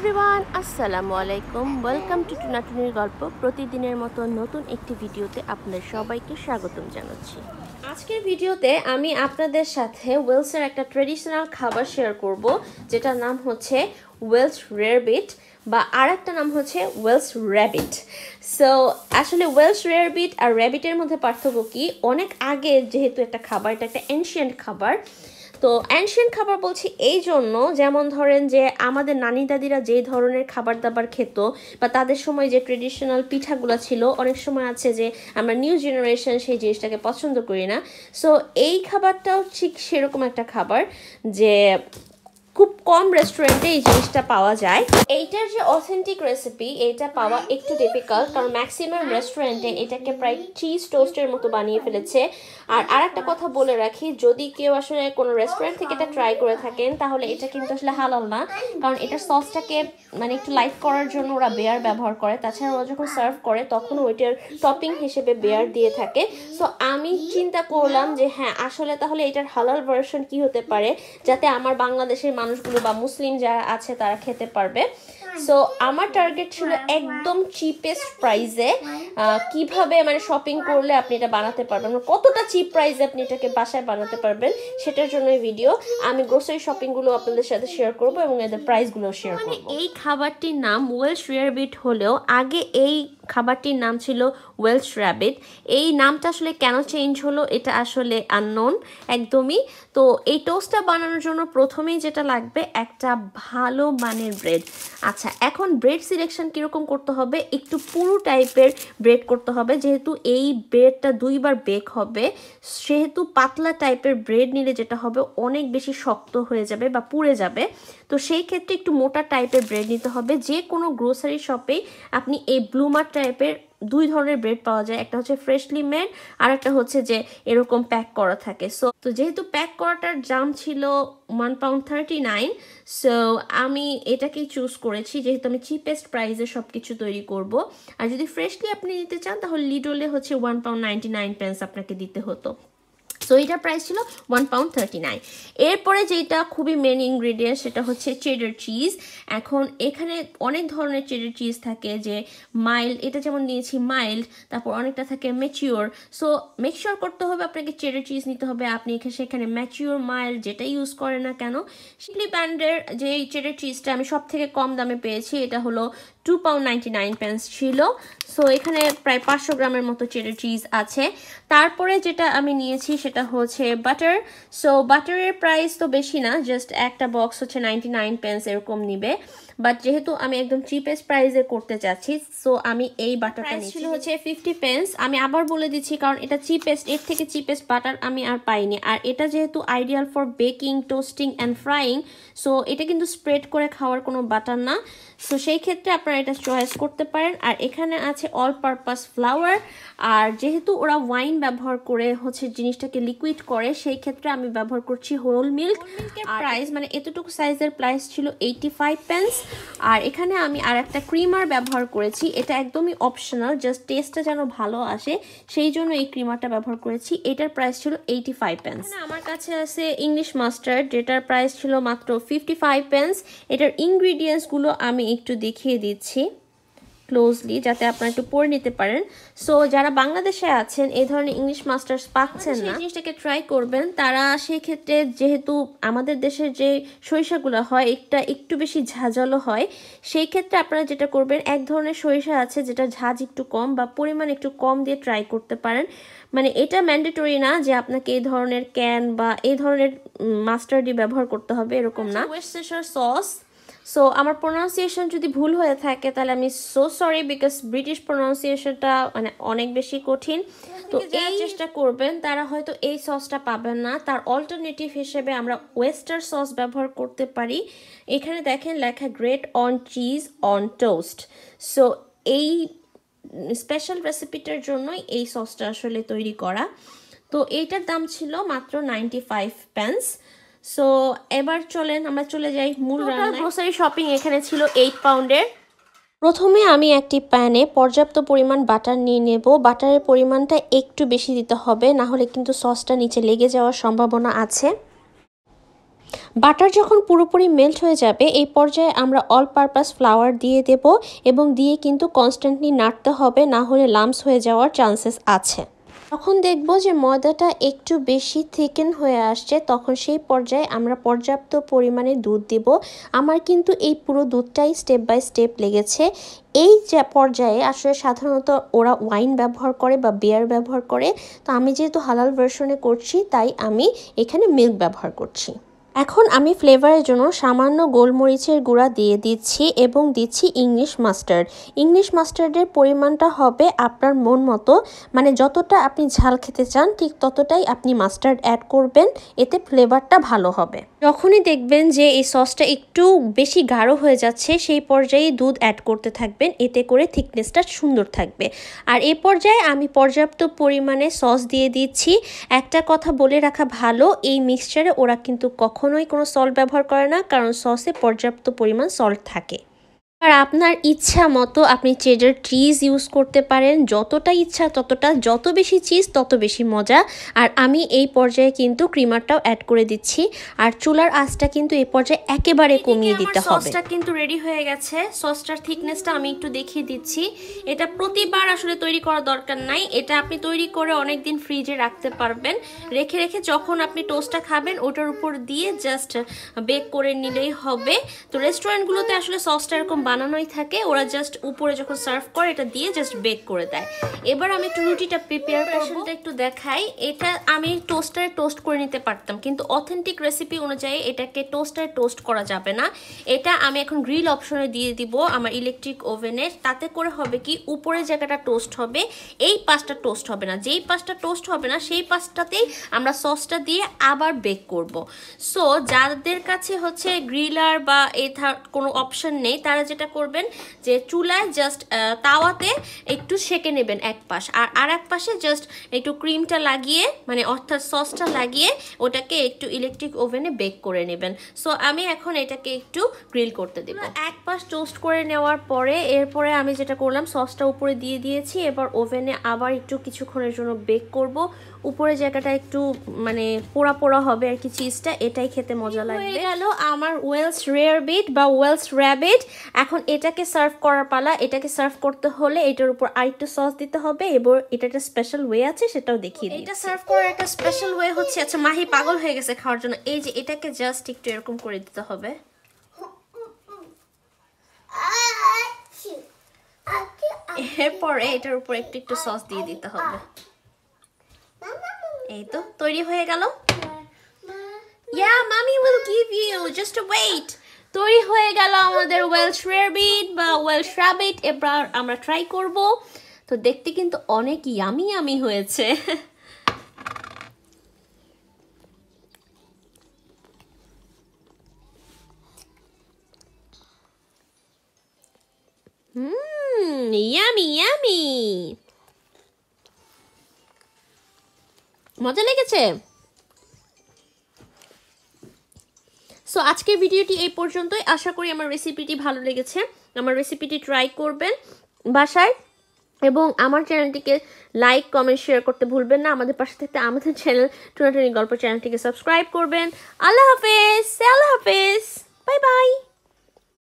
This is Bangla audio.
এভরিওয়ান, আসসালামু আলাইকুম। ওয়েলকাম টু টুনাটুনির গল্প। প্রতিদিনের মতো নতুন একটি ভিডিওতে আপনাদের সবাইকে স্বাগতম জানাচ্ছি। আজকের ভিডিওতে আমি আপনাদের সাথে ওয়েলসের একটা ট্রেডিশনাল খাবার শেয়ার করব, যেটার নাম হচ্ছে ওয়েলস রেয়ারবিট বা আর একটা নাম হচ্ছে ওয়েলস র্যাবিট। সো আসলে ওয়েলস রেয়ারবিট আর র্যাবিটের মধ্যে পার্থক্য কি? অনেক আগে যেহেতু একটা খাবার, এটা একটা এনশিয়েন্ট খাবার। তো অ্যানশিয়েন্ট খাবার বলছি এই জন্য, যেমন ধরেন যে আমাদের নানি দাদিরা যে ধরনের খাবার দাবার খেত বা তাদের সময় যে ট্রেডিশনাল পিঠাগুলো ছিল, অনেক সময় আছে যে আমরা নিউ জেনারেশন সেই জিনিসটাকে পছন্দ করি না। সো এই খাবারটাও ঠিক সেরকম একটা খাবার যে খুব কম রেস্টুরেন্টে এই জিনিসটা পাওয়া যায়। এইটার যে অথেন্টিক রেসিপি, এটা পাওয়া একটু ডিফিকাল্ট, কারণ ম্যাক্সিমাম রেস্টুরেন্টে এটাকে প্রায় চিজ টোস্টের মতো বানিয়ে ফেলেছে। আর একটা কথা বলে রাখি, যদি কেউ আসলে কোনো রেস্টুরেন্ট থেকে এটা ট্রাই করে থাকেন, তাহলে এটা কিন্তু আসলে হালাল না, কারণ এটার সসটাকে মানে একটু লাইট করার জন্য ওরা বেয়ার ব্যবহার করে। তাছাড়া ওরা যখন সার্ভ করে তখন ওইটার টপিং হিসেবে বেয়ার দিয়ে থাকে। সো আমি চিন্তা করলাম যে হ্যাঁ, আসলে তাহলে এটার হালাল ভার্সন কি হতে পারে, যাতে আমার বাংলাদেশের মানুষগুলো বা মুসলিম যারা আছে তারা খেতে পারবে। সো আমার টার্গেট ছিল একদম চিপেস্ট প্রাইসে কিভাবে মানে শপিং করলে আপনি এটা বানাতে পারবেন, কতটা চিপ প্রাইসে আপনি এটাকে বাসায় বানাতে পারবেন, সেটার জন্য এই ভিডিও। আমি গ্রোসারি শপিংগুলো আপনাদের সাথে শেয়ার করব এবং এদের প্রাইসগুলো শেয়ার করব। এই খাবারটির নাম ওয়েলস রেয়ারবিট হলেও আগে এই খাবারটির নাম ছিল ওয়েলস র্যাবিট। এই নামটা আসলে কেন চেঞ্জ হলো এটা আসলে আননোন একদমই। তো এই টোস্টটা বানানোর জন্য প্রথমেই যেটা লাগবে একটা ভালো মানের ব্রেড। আচ্ছা, এখন ব্রেড সিলেকশন কীরকম করতে হবে? একটু পুরো টাইপের ব্রেড করতে হবে, যেহেতু এই ব্রেডটা দুইবার বেক হবে, সেহেতু পাতলা টাইপের ব্রেড নিলে যেটা হবে অনেক বেশি শক্ত হয়ে যাবে বা পুড়ে যাবে। তো সেই ক্ষেত্রে একটু মোটা টাইপের ব্রেড নিতে হবে। যে কোনো গ্রোসারি শপেই আপনি এই ব্লুমার টাইপের দুই ধরনের ব্রেড পাওয়া যায়, একটা হচ্ছে ফ্রেশলি মেড আর একটা হচ্ছে যে এরকম প্যাক করা থাকে। সো তো যেহেতু প্যাক করাটার দাম ছিল £1.39, সো আমি এটাকেই চুজ করেছি, যেহেতু আমি চিপেস্ট প্রাইসে সব কিছু তৈরি করব। আর যদি ফ্রেশলি আপনি নিতে চান তাহলে লিডলে হচ্ছে £1.99 আপনাকে দিতে হতো। সো এটার প্রাইস ছিল £1.39। এরপরে যেটা খুবই মেন ইনগ্রিডিয়েন্ট সেটা হচ্ছে চেডার চিজ। এখন এখানে অনেক ধরনের চেডার চিজ থাকে, যে মাইল্ড, এটা যেমন নিয়েছি মাইল্ড, তারপর অনেকটা থাকে ম্যাচিওর। সো মেক শিওর করতে হবে আপনাকে চেডার চিজ নিতে হবে। আপনি সেখানে ম্যাচিওর মাইল্ড যেটা ইউজ করে না কেন, সিম্পলি ব্র্যান্ডের যে চেডার চিজটা আমি সব থেকে কম দামে পেয়েছি, এটা হলো £2.99 ছিল। সো এখানে প্রায় 500 গ্রামের মতো চেডার চিজ আছে। তারপরে যেটা আমি নিয়েছি সেটা হচ্ছে বাটার। সো বাটারের প্রাইস তো বেশি না, জাস্ট একটা বক্স হচ্ছে 99 এরকম নিবে, বাট যেহেতু আমি একদম চিপেস্ট প্রাইসে করতে চাচ্ছি, সো আমি এই বাটারটা নিয়েছি। ছিল হচ্ছে 50 আমি আবার বলে দিচ্ছি, কারণ এটা চিপেস্ট, এর থেকে চিপেস্ট বাটার আমি আর পাইনি। আর এটা যেহেতু ideal for baking, toasting and frying, so এটা কিন্তু স্প্রেড করে খাওয়ার কোনো বাটার না। সো সেই ক্ষেত্রে আপনারা এটা চয়েস করতে পারেন। আর এখানে আছে অল পারপাস ফ্লাওয়ার। আর যেহেতু ওরা ওয়াইন ব্যবহার করে হচ্ছে জিনিসটাকে লিকুইড করে, সেই ক্ষেত্রে আমি ব্যবহার করছি হোল মিল্ক। প্রাইস মানে এতটুকু সাইজের প্রাইস ছিল 85 আর এখানে আমি আর একটা ক্রিমার ব্যবহার করেছি, এটা একদমই অপশনাল, জাস্ট টেস্টটা যেন ভালো আসে সেই জন্য এই ক্রিমারটা ব্যবহার করেছি। এটার প্রাইস ছিল 85। আমার কাছে আছে ইংলিশ মাস্টার্ড, যেটার প্রাইস ছিল মাত্র 55। এটার ইনগ্রিডিয়েন্টসগুলো আমি একটু দেখিয়ে দিচ্ছি ক্লোজলি, যাতে আপনারা একটু পড়ে নিতে পারেন। সো যারা বাংলাদেশে আছেন এই ধরনের ইংলিশ মাস্টার্স পাচ্ছেন না, জিনিসটাকে ট্রাই করবেন। তারা সেই ক্ষেত্রে, যেহেতু আমাদের দেশের যে সরিষাগুলো হয় এটা একটু বেশি ঝাঁঝালো হয়, সেই ক্ষেত্রে আপনারা যেটা করবেন, এক ধরনের সরিষা আছে যেটা ঝাঁঝ একটু কম বা পরিমাণ একটু কম দিয়ে ট্রাই করতে পারেন। মানে এটা ম্যান্ডেটরি না যে আপনাকে এই ধরনের ক্যান বা এই ধরনের মাস্টার্ডই ব্যবহার করতে হবে, এরকম না। ওয়েস্টেশার সস। সো আমার প্রোনাউন্সিয়েশন যদি ভুল হয়ে থাকে তাহলে আমি সো সরি, বিকজ ব্রিটিশ প্রোনাউন্সিয়েশনটা মানে অনেক বেশি কঠিন। তো এই চেষ্টা করবেন, তারা হয়তো এই সসটা পাবেন না, তার অল্টারনেটিভ হিসেবে আমরা ওয়েস্টার সস ব্যবহার করতে পারি। এখানে দেখেন লেখা great on cheese on toast. So এই স্পেশাল রেসিপিটার জন্যই এই সসটা আসলে তৈরি করা। তো এইটার দাম ছিল মাত্র 95। সো এবার চলেন আমরা চলে যাই মূল রান্নায়। গ্রোসারি শপিং এখানে ছিল 8 পাউন্ডের। প্রথমে আমি একটি প্যানে পর্যাপ্ত পরিমাণ বাটার নিয়ে নেব। বাটারের পরিমাণটা একটু বেশি দিতে হবে, না হলে কিন্তু সসটা নিচে লেগে যাওয়ার সম্ভাবনা আছে। বাটার যখন পুরোপুরি মেল্ট হয়ে যাবে এই পর্যায়ে আমরা অল পারপাস ফ্লাওয়ার দিয়ে দেব এবং দিয়ে কিন্তু কনস্ট্যান্টলি নাড়তে হবে, না হলে লাম্পস হয়ে যাওয়ার চান্সেস আছে। তখন দেখব যে ময়দাটা একটু বেশি থিকেন হয়ে আসছে, তখন সেই পর্যায়ে আমরা পর্যাপ্ত পরিমাণে দুধ দেব। আমার কিন্তু এই পুরো দুধটাই স্টেপ বাই স্টেপ লেগেছে। এই যে পর্যায়ে আসলে সাধারণত ওরা ওয়াইন ব্যবহার করে বা বিয়ার ব্যবহার করে, তো আমি যেহেতু হালাল ভার্সনে করছি তাই আমি এখানে মিল্ক ব্যবহার করছি। এখন আমি ফ্লেভারের জন্য সামান্য গোলমরিচের গুঁড়া দিয়ে দিচ্ছি এবং দিচ্ছি ইংলিশ মাস্টার্ড। ইংলিশ মাস্টার্ডের পরিমাণটা হবে আপনার মন মতো, মানে যতটা আপনি ঝাল খেতে চান ঠিক ততটাই আপনি মাস্টার্ড অ্যাড করবেন, এতে ফ্লেভারটা ভালো হবে। যখনই দেখবেন যে এই সসটা একটু বেশি গাঢ় হয়ে যাচ্ছে সেই পর্যায়ে দুধ অ্যাড করতে থাকবেন, এতে করে থিকনেসটা সুন্দর থাকবে। আর এই পর্যায়ে আমি পর্যাপ্ত পরিমাণে সস দিয়ে দিচ্ছি। একটা কথা বলে রাখা ভালো, এই মিক্সচারে ওরা কিন্তু কখনোই কোনো সল্ট ব্যবহার করে না, কারণ সসে পর্যাপ্ত পরিমাণ সল্ট থাকে। আর আপনার ইচ্ছা মতো আপনি চেডার চিজ ইউজ করতে পারেন, যতটা ইচ্ছা ততটা, যত বেশি চিজ তত বেশি মজা। আর আমি এই পর্যায়ে কিন্তু ক্রিমারটাও অ্যাড করে দিচ্ছি। আর চুলার আঁচটা কিন্তু এই পর্যায়ে একেবারে কমিয়ে দিতে হবে। সসটা কিন্তু রেডি হয়ে গেছে। সসটার থিকনেসটা আমি একটু দেখিয়ে দিচ্ছি। এটা প্রতিবার আসলে তৈরি করা দরকার নাই, এটা আপনি তৈরি করে অনেক দিন ফ্রিজে রাখতে পারবেন। রেখে রেখে যখন আপনি টোস্টটা খাবেন ওটার উপর দিয়ে জাস্ট বেক করে নিলেই হবে। তো রেস্টুরেন্টগুলোতে আসলে সসটা এরকম বানানোই থাকে, ওরা জাস্ট উপরে যখন সার্ভ করে এটা দিয়ে জাস্ট বেক করে দেয়। এবার আমি একটু রুটিটা প্রিপেয়ার করবো, একটু দেখাই। এটা আমি টোস্টারে টোস্ট করে নিতে পারতাম, কিন্তু অথেন্টিক রেসিপি অনুযায়ী এটাকে টোস্টারে টোস্ট করা যাবে না। এটা আমি এখন গ্রিল অপশনে দিয়ে দিব আমার ইলেকট্রিক ওভেনে। তাতে করে হবে কি, উপরের জায়গাটা টোস্ট হবে, এই পাশটা টোস্ট হবে না। যেই পাশটা টোস্ট হবে না সেই পাশটাতেই আমরা সসটা দিয়ে আবার বেক করব। সো যাদের কাছে হচ্ছে গ্রিলার বা এই কোনো অপশন নেই, তারা যেটা করবেন যে চুলায় জাস্ট তাওয়াতে একটু সেকে নেবেন এক পাশ, আর আর এক পাশে জাস্ট একটু ক্রিমটা লাগিয়ে, মানে অর্থাৎ সসটা লাগিয়ে ওটাকে একটু ইলেকট্রিক ওভেনে বেক করে নেবেন। সো আমি এখন এটাকে একটু গ্রিল করতে দেব। এক পাশ টোস্ট করে নেওয়ার পরে এরপরে আমি যেটা করলাম, সসটা উপরে দিয়ে দিয়েছি। এবার ওভেনে আবার একটু কিছুক্ষণের জন্য বেক করব। উপরে জায়গাটা একটু মানে পোড়া পোড়া হবে আর কি চিজটা, এটাই খেতে মজা লাগবে। হয়ে গেল আমার ওয়েলস রেয়ার বিট বা ওয়েলস র্যাবিট। এখন এটাকে সার্ভ করার পালা। এটাকে সার্ভ করতে হলে এটার উপর আরেকটু সস দিতে হবে এবং এটা একটা স্পেশাল ওয়ে আছে, সেটাও দেখিয়ে দিই। এটা সার্ভ করার একটা স্পেশাল ওয়ে হচ্ছে, আচ্ছা মাহি পাগল হয়ে গেছে খাওয়ার জন্য। এই যে এটাকে জাস্ট একটু এরকম করে দিতে হবে, এরপরে এটার উপর একটু একটু সস দিয়ে দিতে হবে। এই তো তৈরি হয়ে গেল। Yeah, mommy will give you, just wait. তৈরি হয়ে গেল আমাদের ওয়েলস রেয়ারবিট বা ওয়েলস র্যাবিট। এবার আমরা ট্রাই করব। তো দেখতে কিন্তু অনেক ইয়ামি ইয়ামি হয়েছে। ইয়ামি ইয়ামি, মজা লেগেছে। সো আজকের ভিডিওটি এই পর্যন্তই। আশা করি আমার রেসিপিটি ভালো লেগেছে। আমার রেসিপিটি ট্রাই করবেন বাসায় এবং আমার চ্যানেলটিকে লাইক কমেন্ট শেয়ার করতে ভুলবেন না। আমাদের পাশে থাকতে আমাদের চ্যানেল টুনাটুনি গল্প চ্যানেলটিকে সাবস্ক্রাইব করবেন। আল্লাহ হাফেজ, আল্লাহ হাফেজ, বাই বাই।